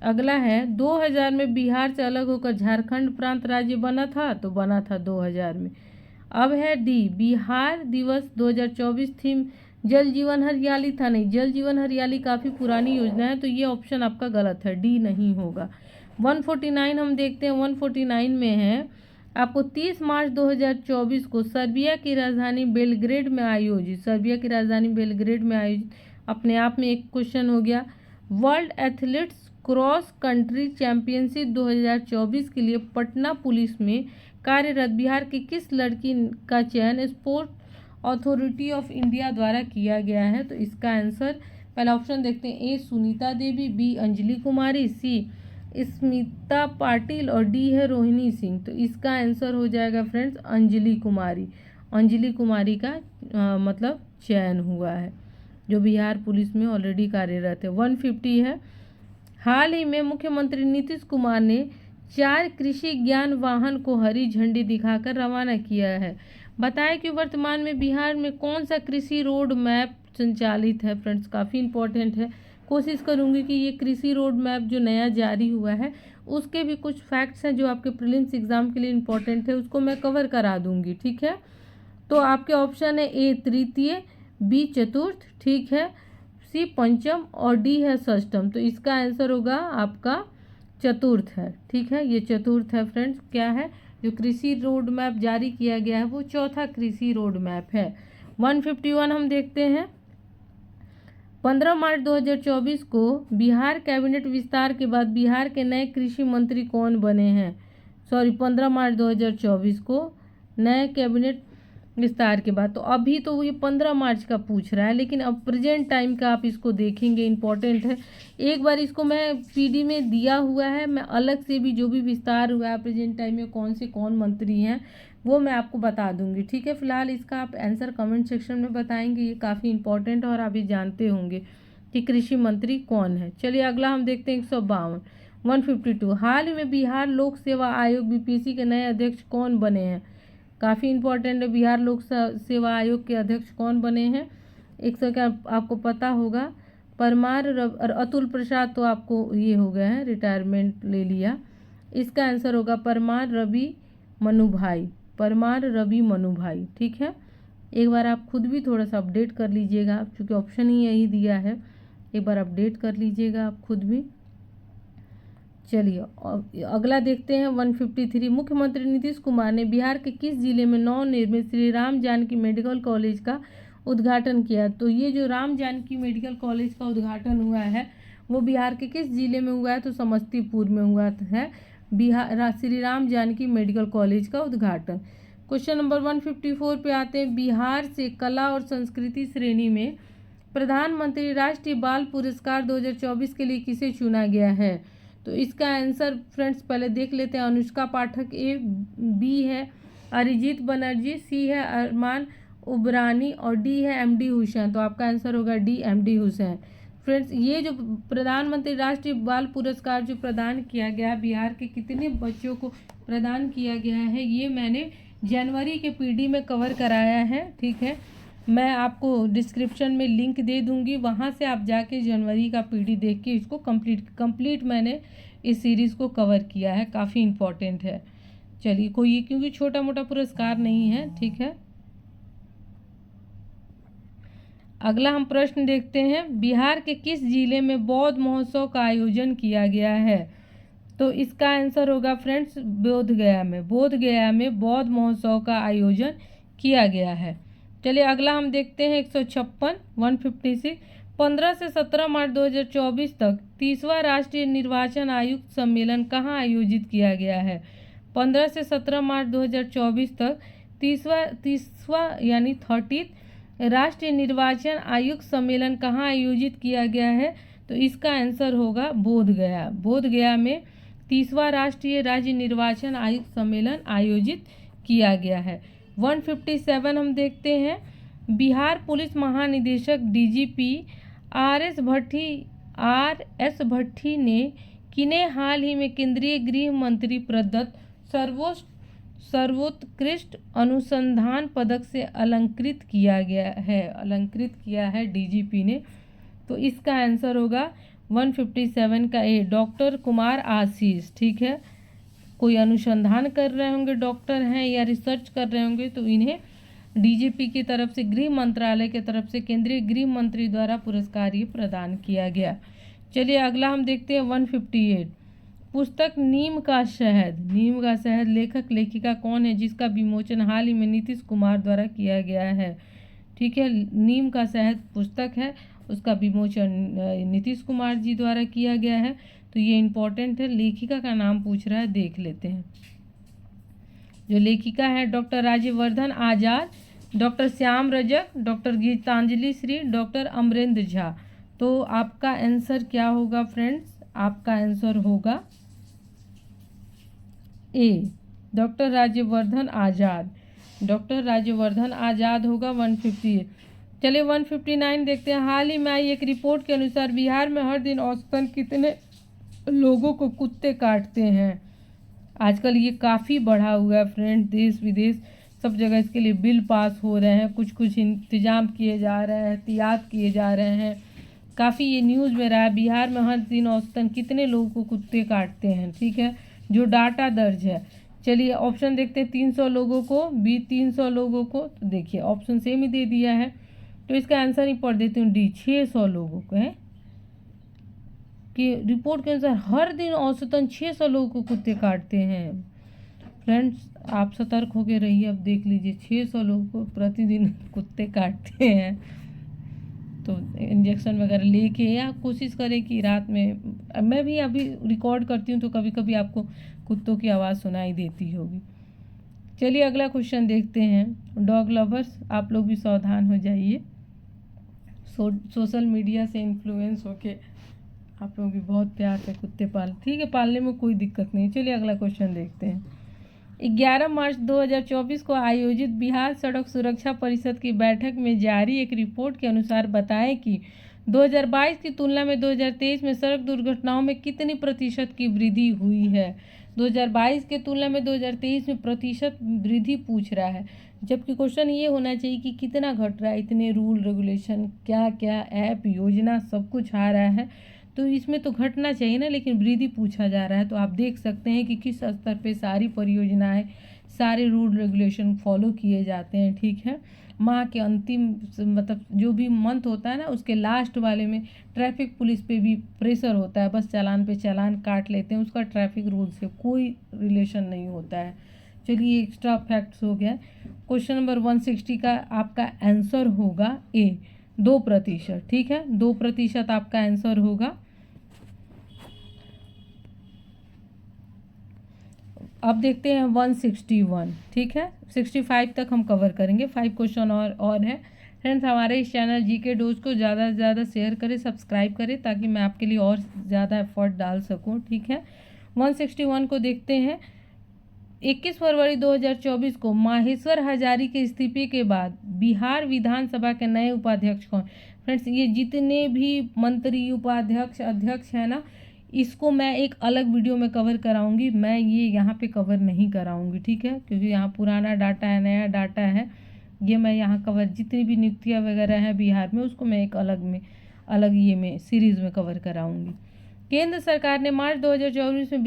अगला है 2000 में बिहार से अलग होकर झारखंड प्रांत राज्य बना था। तो बना था 2000 में। अब है डी बिहार दिवस 2024 थीम जल जीवन हरियाली था। नहीं, जल जीवन हरियाली काफ़ी पुरानी योजना है, तो ये ऑप्शन आपका गलत है, डी नहीं होगा। 149 हम देखते हैं। 149 में है आपको 30 मार्च 2024 को सर्बिया की राजधानी बेलग्रेड में आयोजित, सर्बिया की राजधानी बेलग्रेड में आयोजित, अपने आप में एक क्वेश्चन हो गया। World athletes cross country championship 2024 के लिए पटना पुलिस में कार्यरत बिहार की किस लड़की का चयन स्पोर्ट अथॉरिटी ऑफ इंडिया द्वारा किया गया है? तो इसका आंसर पहला ऑप्शन देखते हैं, ए सुनीता देवी, बी अंजलि कुमारी, सी स्मिता पाटिल और डी है रोहिणी सिंह। तो इसका आंसर हो जाएगा फ्रेंड्स अंजलि कुमारी। अंजलि कुमारी का मतलब चयन हुआ है, जो बिहार पुलिस में ऑलरेडी कार्यरत है। 150 है। हाल ही में मुख्यमंत्री नीतीश कुमार ने 4 कृषि ज्ञान वाहन को हरी झंडी दिखाकर रवाना किया है। बताएं कि वर्तमान में बिहार में कौन सा कृषि रोड मैप संचालित है। फ्रेंड्स काफ़ी इंपॉर्टेंट है। कोशिश करूंगी कि ये कृषि रोड मैप जो नया जारी हुआ है उसके भी कुछ फैक्ट्स हैं जो आपके प्रीलिम्स एग्जाम के लिए इंपॉर्टेंट है, उसको मैं कवर करा दूंगी। ठीक है, तो आपके ऑप्शन है ए तृतीय, बी चतुर्थ, ठीक है, सी पंचम और डी है षष्ठम। तो इसका आंसर होगा आपका चतुर्थ है। ठीक है, ये चतुर्थ है फ्रेंड्स। क्या है? जो कृषि रोड मैप जारी किया गया है वो चौथा कृषि रोड मैप है। 151 हम देखते हैं। 15 मार्च 2024 को बिहार कैबिनेट विस्तार के बाद बिहार के नए कृषि मंत्री कौन बने हैं? 15 मार्च 2024 को नए कैबिनेट विस्तार के बाद, तो अभी तो ये 15 मार्च का पूछ रहा है, लेकिन अब प्रेजेंट टाइम का आप इसको देखेंगे, इंपॉर्टेंट है। एक बार इसको मैं पीडी में दिया हुआ है, मैं अलग से भी जो भी विस्तार हुआ है प्रेजेंट टाइम में कौन मंत्री हैं वो मैं आपको बता दूंगी। ठीक है, फिलहाल इसका आप आंसर कमेंट सेक्शन में बताएंगे, ये काफ़ी इंपॉर्टेंट है और आप भी जानते होंगे कि कृषि मंत्री कौन है। चलिए अगला हम देखते हैं 152। 152 हाल ही में बिहार लोक सेवा आयोग बीपीएससी के नए अध्यक्ष कौन बने हैं? काफ़ी इंपॉर्टेंट है, बिहार लोक सेवा आयोग के अध्यक्ष कौन बने हैं? एक सेकंड, आपको पता होगा परमार और अतुल प्रसाद तो आपको ये हो गए हैं, रिटायरमेंट ले लिया। इसका आंसर होगा परमार रवि मनुभाई, परमार रवि मनुभाई। ठीक है, एक बार आप खुद भी थोड़ा सा अपडेट कर लीजिएगा, क्योंकि ऑप्शन ही यही दिया है, एक बार अपडेट कर लीजिएगा आप खुद भी। चलिए अगला देखते हैं 153। मुख्यमंत्री नीतीश कुमार ने बिहार के किस जिले में नवनिर्मित श्री राम जानकी मेडिकल कॉलेज का उद्घाटन किया? तो ये जो राम जानकी मेडिकल कॉलेज का उद्घाटन हुआ है वो बिहार के किस जिले में हुआ है? तो समस्तीपुर में हुआ है बिहार श्री राम जानकी मेडिकल कॉलेज का उद्घाटन। क्वेश्चन नंबर 154 पे आते हैं। बिहार से कला और संस्कृति श्रेणी में प्रधानमंत्री राष्ट्रीय बाल पुरस्कार 2024 के लिए किसे चुना गया है? तो इसका आंसर फ्रेंड्स पहले देख लेते हैं। अनुष्का पाठक ए, बी है अरिजीत बनर्जी, सी है अरमान उबरानी और डी है एमडी हुसैन। तो आपका आंसर होगा डी एमडी हुसैन। फ्रेंड्स ये जो प्रधानमंत्री राष्ट्रीय बाल पुरस्कार जो प्रदान किया गया बिहार के कितने बच्चों को प्रदान किया गया है, ये मैंने जनवरी के पीडी में कवर कराया है। ठीक है, मैं आपको डिस्क्रिप्शन में लिंक दे दूंगी, वहाँ से आप जाके जनवरी का पीडी देख के इसको कंप्लीट मैंने इस सीरीज़ को कवर किया है, काफ़ी इम्पोर्टेंट है। चलिए कोई, क्योंकि छोटा मोटा पुरस्कार नहीं है, ठीक है। अगला हम प्रश्न देखते हैं, बिहार के किस जिले में बौद्ध महोत्सव का आयोजन किया गया है? तो इसका आंसर होगा फ्रेंड्स बोधगया में। बोधगया में बौद्ध महोत्सव का आयोजन किया गया है। चलिए अगला हम देखते हैं 156 15 से 17 मार्च 2024 तक 30वां राष्ट्रीय निर्वाचन आयुक्त सम्मेलन कहाँ आयोजित किया गया है? 15 से 17 मार्च 2024 तक 30वां यानी 30th राष्ट्रीय निर्वाचन आयुक्त सम्मेलन कहाँ आयोजित किया गया है? तो इसका आंसर होगा बोधगया। बोधगया में 30वां राष्ट्रीय राज्य निर्वाचन आयुक्त सम्मेलन आयोजित किया गया है। 157 हम देखते हैं, बिहार पुलिस महानिदेशक डीजीपी आर एस भट्टी ने किन्हें हाल ही में केंद्रीय गृह मंत्री प्रदत्त सर्वोत्कृष्ट अनुसंधान पदक से अलंकृत किया है डीजीपी ने? तो इसका आंसर होगा 157 का ए, डॉक्टर कुमार आशीष, ठीक है। कोई अनुसंधान कर रहे होंगे, डॉक्टर हैं या रिसर्च कर रहे होंगे, तो इन्हें डीजीपी की तरफ से, गृह मंत्रालय की तरफ से केंद्रीय गृह मंत्री द्वारा पुरस्कार ये प्रदान किया गया। चलिए अगला हम देखते हैं 158, पुस्तक नीम का शहद लेखक लेखिका कौन है जिसका विमोचन हाल ही में नीतीश कुमार द्वारा किया गया है? ठीक है, नीम का शहद पुस्तक है, उसका विमोचन नीतीश कुमार जी द्वारा किया गया है। तो ये इम्पोर्टेंट है, लेखिका का नाम पूछ रहा है, देख लेते हैं। जो लेखिका है doctor Rajyavardhan Azad, doctor Shyam Rajak, doctor Geetanjali Shree, doctor Amarendra Jha. तो आपका आंसर क्या होगा फ्रेंड्स? आपका आंसर होगा A, doctor Rajyavardhan Azad. Doctor Rajyavardhan Azad होगा 158। चलिए 159 देखते हैं, हाल ही में आई एक रिपोर्ट के अनुसार बिहार में हर दिन औसतन कितने लोगों को कुत्ते काटते हैं? आजकल ये काफ़ी बढ़ा हुआ है फ्रेंड, देश विदेश सब जगह इसके लिए बिल पास हो रहे हैं, कुछ इंतजाम किए जा रहे हैं, एहतियात किए जा रहे हैं। काफ़ी ये न्यूज़ में रहा है, बिहार में हर दिन औसतन कितने लोगों को कुत्ते काटते हैं, ठीक है, जो डाटा दर्ज है। चलिए ऑप्शन देखते हैं, 300 लोगों को, बी 300 लोगों को। तो देखिए ऑप्शन सेम ही दे दिया है, तो इसका आंसर ही पढ़ देती हूँ, डी 600 लोगों को है कि रिपोर्ट के अनुसार हर दिन औसतन 600 लोगों को कुत्ते काटते हैं। फ्रेंड्स आप सतर्क होकर रहिए, अब देख लीजिए 600 लोगों को प्रतिदिन कुत्ते काटते हैं। तो इंजेक्शन वगैरह लेके या कोशिश करें कि रात में, मैं भी अभी रिकॉर्ड करती हूँ तो कभी कभी आपको कुत्तों की आवाज़ सुनाई देती होगी। चलिए अगला क्वेश्चन देखते हैं, डॉग लवर्स आप लोग भी सावधान हो जाइए, सोशल मीडिया से इन्फ्लुएंस होके आप लोग भी बहुत प्यार से कुत्ते ठीक है, पालने में कोई दिक्कत नहीं। चलिए अगला क्वेश्चन देखते हैं, 11 मार्च 2024 को आयोजित बिहार सड़क सुरक्षा परिषद की बैठक में जारी एक रिपोर्ट के अनुसार बताएं कि 2022 की तुलना में 2023 में सड़क दुर्घटनाओं में कितनी प्रतिशत की वृद्धि हुई है? 2022 के तुलना में 2023 में प्रतिशत वृद्धि पूछ रहा है, जबकि क्वेश्चन ये होना चाहिए कि कितना घट रहा है। इतने रूल रेगुलेशन, क्या क्या ऐप योजना सब कुछ आ रहा है, तो इसमें तो घटना चाहिए ना, लेकिन वृद्धि पूछा जा रहा है। तो आप देख सकते हैं कि किस स्तर पे सारी परियोजनाएं, सारे रूल रेगुलेशन फॉलो किए जाते हैं, ठीक है। माह के अंतिम मतलब जो भी मंथ होता है ना, उसके लास्ट वाले में ट्रैफिक पुलिस पे भी प्रेशर होता है, बस चालान पे चालान काट लेते हैं, उसका ट्रैफिक रूल से कोई रिलेशन नहीं होता है। चलिए एक्स्ट्रा फैक्ट्स हो गया। क्वेश्चन नंबर 160 का आपका आंसर होगा ए, 2%, ठीक है, 2% आपका आंसर होगा। अब देखते हैं 161, ठीक है, 65 तक हम कवर करेंगे, 5 क्वेश्चन और है। फ्रेंड्स हमारे इस चैनल जीके डोज को ज़्यादा से ज़्यादा शेयर करें, सब्सक्राइब करें, ताकि मैं आपके लिए और ज़्यादा एफर्ट डाल सकूं, ठीक है। 161 को देखते हैं, 21 फरवरी 2024 को माहेश्वर हजारी के इस्तीफे के बाद बिहार विधानसभा के नए उपाध्यक्ष कौन? फ्रेंड्स ये जितने भी मंत्री, उपाध्यक्ष, अध्यक्ष हैं ना, इसको मैं एक अलग वीडियो में कवर कराऊंगी, मैं ये यहाँ पे कवर नहीं कराऊंगी, ठीक है, क्योंकि यहाँ पुराना डाटा है, नया डाटा है, ये मैं यहाँ कवर, जितनी भी नियुक्तियाँ वगैरह हैं बिहार में उसको मैं एक अलग ये में सीरीज़ में कवर कराऊंगी। केंद्र सरकार ने मार्च 2024 में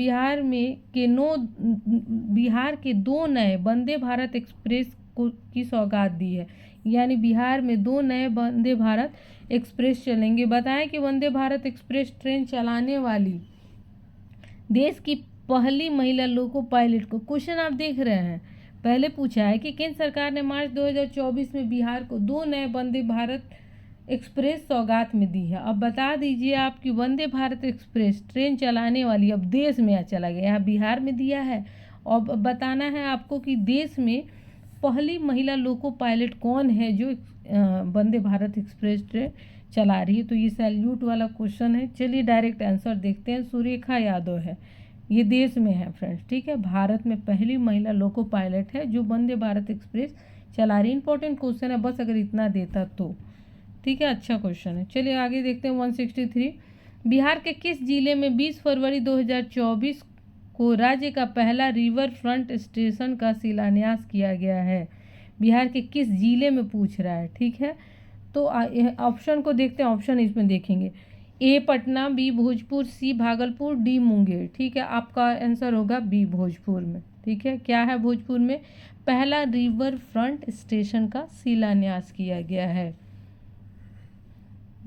बिहार के 2 नए वंदे भारत एक्सप्रेस की सौगात दी है। यानी बिहार में 2 नए वंदे भारत एक्सप्रेस चलेंगे। बताएं कि वंदे भारत एक्सप्रेस ट्रेन चलाने वाली देश की पहली महिला लोको पायलट को, क्वेश्चन आप देख रहे हैं, पहले पूछा है कि केंद्र सरकार ने मार्च 2024 में बिहार को 2 नए वंदे भारत एक्सप्रेस सौगात में दी है। अब बता दीजिए आपकी वंदे भारत एक्सप्रेस ट्रेन चलाने वाली अब देश में चला गया, यहाँ बिहार में दिया है। और बताना है आपको कि देश में पहली महिला लोको पायलट कौन है जो वंदे भारत एक्सप्रेस ट्रेन चला रही है। तो ये सैल्यूट वाला क्वेश्चन है। चलिए डायरेक्ट आंसर देखते हैं। सुरेखा यादव है, ये देश में है फ्रेंड्स, ठीक है। भारत में पहली महिला लोको पायलट है जो वंदे भारत एक्सप्रेस चला रही। इंपॉर्टेंट क्वेश्चन है, बस अगर इतना देता तो ठीक है, अच्छा क्वेश्चन है। चलिए आगे देखते हैं। 163 बिहार के किस जिले में 20 फरवरी 2024 को राज्य का पहला रिवर फ्रंट स्टेशन का शिलान्यास किया गया है। बिहार के किस जिले में पूछ रहा है, ठीक है। तो ऑप्शन को देखते हैं, ऑप्शन इसमें देखेंगे। ए पटना, बी भोजपुर, सी भागलपुर, डी मुंगेर, ठीक है। आपका आंसर होगा बी भोजपुर में, ठीक है। क्या है भोजपुर में? पहला रिवर फ्रंट स्टेशन का शिलान्यास किया गया है।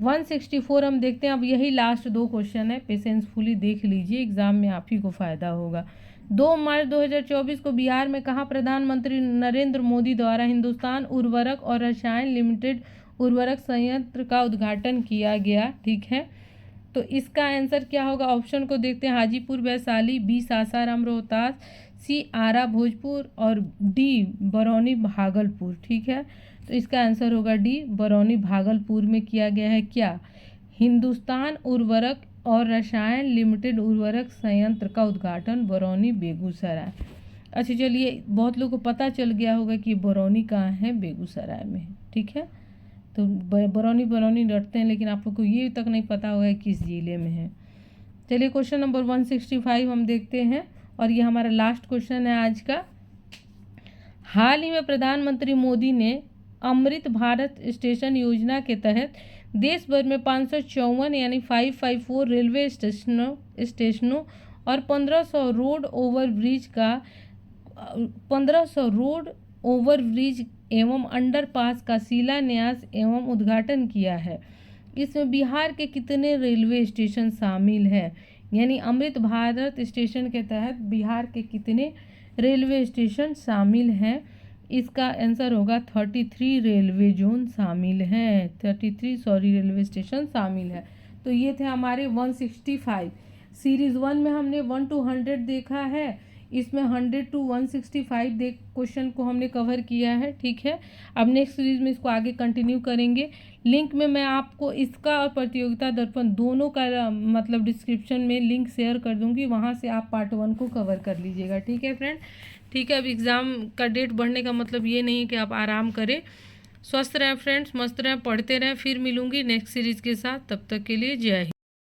164 हम देखते हैं। अब यही लास्ट 2 क्वेश्चन है, पेशेंसफुली देख लीजिए, एग्जाम में आप ही को फायदा होगा। 2 मार्च 2024 को बिहार में कहाँ प्रधानमंत्री नरेंद्र मोदी द्वारा हिंदुस्तान उर्वरक और रसायन लिमिटेड उर्वरक संयंत्र का उद्घाटन किया गया, ठीक है। तो इसका आंसर क्या होगा? ऑप्शन को देखते हैं। हाजीपुर वैशाली, बी सासाराम रोहतास, सी आरा भोजपुर और डी बरौनी भागलपुर, ठीक है। तो इसका आंसर होगा डी बरौनी भागलपुर में किया गया है। क्या? हिंदुस्तान उर्वरक और रसायन लिमिटेड उर्वरक संयंत्र का उद्घाटन बरौनी बेगूसराय। अच्छा चलिए, बहुत लोगों को पता चल गया होगा कि बरौनी कहाँ है, बेगूसराय में, ठीक है। तो बरौनी डरते हैं, लेकिन आप लोग को ये तक नहीं पता होगा किस जिले में है। चलिए क्वेश्चन नंबर 165 हम देखते हैं, और ये हमारा लास्ट क्वेश्चन है आज का। हाल ही में प्रधानमंत्री मोदी ने अमृत भारत स्टेशन योजना के तहत देश भर में 554 यानी 554 रेलवे स्टेशनों और 1500 रोड ओवरब्रिज एवं अंडरपास का शिलान्यास एवं उद्घाटन किया है। इसमें बिहार के कितने रेलवे स्टेशन शामिल हैं? यानी अमृत भारत स्टेशन के तहत बिहार के कितने रेलवे स्टेशन शामिल हैं? इसका आंसर होगा 33 रेलवे जोन शामिल हैं, 33 रेलवे स्टेशन शामिल है। तो ये थे हमारे 165। सीरीज़ 1 में हमने 1 to 100 देखा है, इसमें 100 to 165 क्वेश्चन को हमने कवर किया है, ठीक है। अब नेक्स्ट सीरीज में इसको आगे कंटिन्यू करेंगे। लिंक में मैं आपको इसका और प्रतियोगिता दर्पण दोनों का मतलब डिस्क्रिप्शन में लिंक शेयर कर दूंगी, वहाँ से आप पार्ट 1 को कवर कर लीजिएगा, ठीक है फ्रेंड। ठीक है, अब एग्ज़ाम का डेट बढ़ने का मतलब ये नहीं है कि आप आराम करें। स्वस्थ रहें फ्रेंड्स, मस्त रहें, पढ़ते रहें। फिर मिलूंगी नेक्स्ट सीरीज़ के साथ, तब तक के लिए जय हिंद।